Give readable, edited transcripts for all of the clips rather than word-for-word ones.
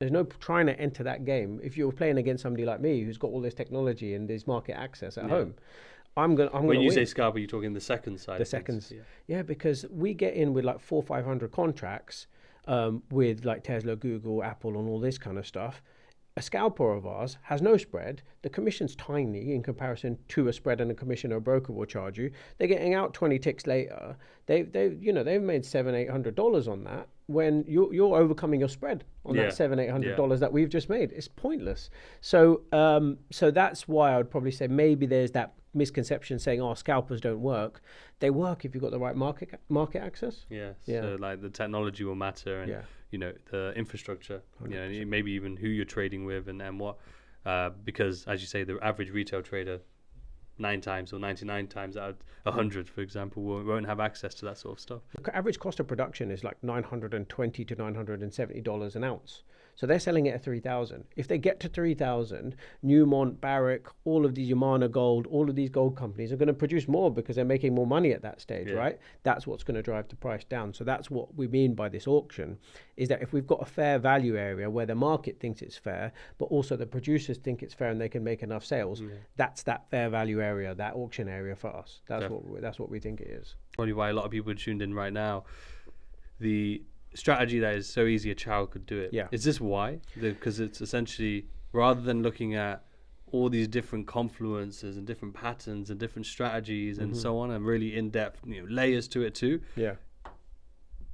There's no trying to enter that game. If you're playing against somebody like me who's got all this technology and this market access at home, I'm gonna When you say win. scalper, you're talking the second side The of things. seconds, yeah, because we get in with like 400-500 contracts with like Tesla, Google, Apple, and all this kind of stuff. A scalper of ours has no spread. The commission's tiny in comparison to a spread and a commission a broker will charge you. They're getting out 20 ticks later. They've made $700-800 on that when you're overcoming your spread on Yeah. that $700-800 Yeah. that we've just made. It's pointless. So that's why I would probably say maybe there's that misconception saying, oh, scalpers don't work. They work if you've got the right market access. Yeah. Yeah. So like the technology will matter, and Yeah. the infrastructure, 100%. maybe even who you're trading with and what, because as you say, the average retail trader 9 times or 99 times out of 100, for example, won't have access to that sort of stuff. The average cost of production is like $920 to $970 an ounce. So they're selling it at 3,000. If they get to 3,000, Newmont, Barrick, all of these Yamana Gold, all of these gold companies are going to produce more because they're making more money at that stage, right? That's what's going to drive the price down. So that's what we mean by this auction, is that if we've got a fair value area where the market thinks it's fair, but also the producers think it's fair and they can make enough sales, that's that fair value area, that auction area for us. That's what we think it is. Probably why a lot of people are tuned in right now. The strategy that is so easy a child could do it. Yeah. Is this why? Because it's essentially, rather than looking at all these different confluences and different patterns and different strategies and so on, and really in-depth layers to it too. Yeah.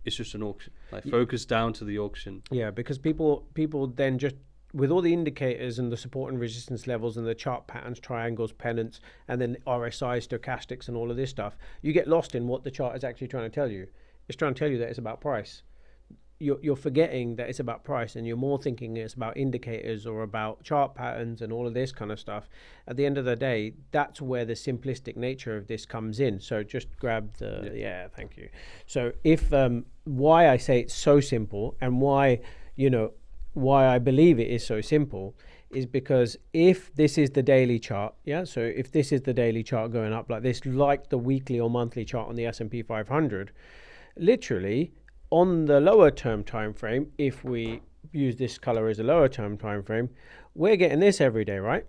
It's just an auction. Like focus down to the auction. Yeah, because people then just, with all the indicators and the support and resistance levels and the chart patterns, triangles, pennants, and then RSI, stochastics, and all of this stuff, you get lost in what the chart is actually trying to tell you. It's trying to tell you that it's about price. You're forgetting that it's about price, and you're more thinking it's about indicators or about chart patterns and all of this kind of stuff. At the end of the day, that's where the simplistic nature of this comes in. So just grab the thank you. So if why I say it's so simple and why I believe it is so simple is because if this is the daily chart, so if this is the daily chart going up like this, like the weekly or monthly chart on the S&P 500, literally on the lower term time frame, if we use this color as a lower term time frame, we're getting this every day, right?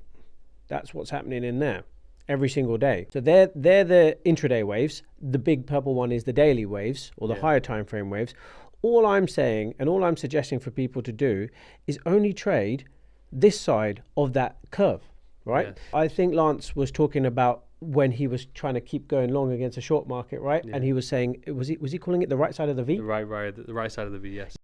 That's what's happening in there every single day. So they're the intraday waves. The big purple one is the daily waves or the higher time frame waves. All I'm saying and all I'm suggesting for people to do is only trade this side of that curve, right? Yes. I think Lance was talking about when he was trying to keep going long against a short market, right? And he was saying, was he calling it the right side of the V? The right side of the V, yes.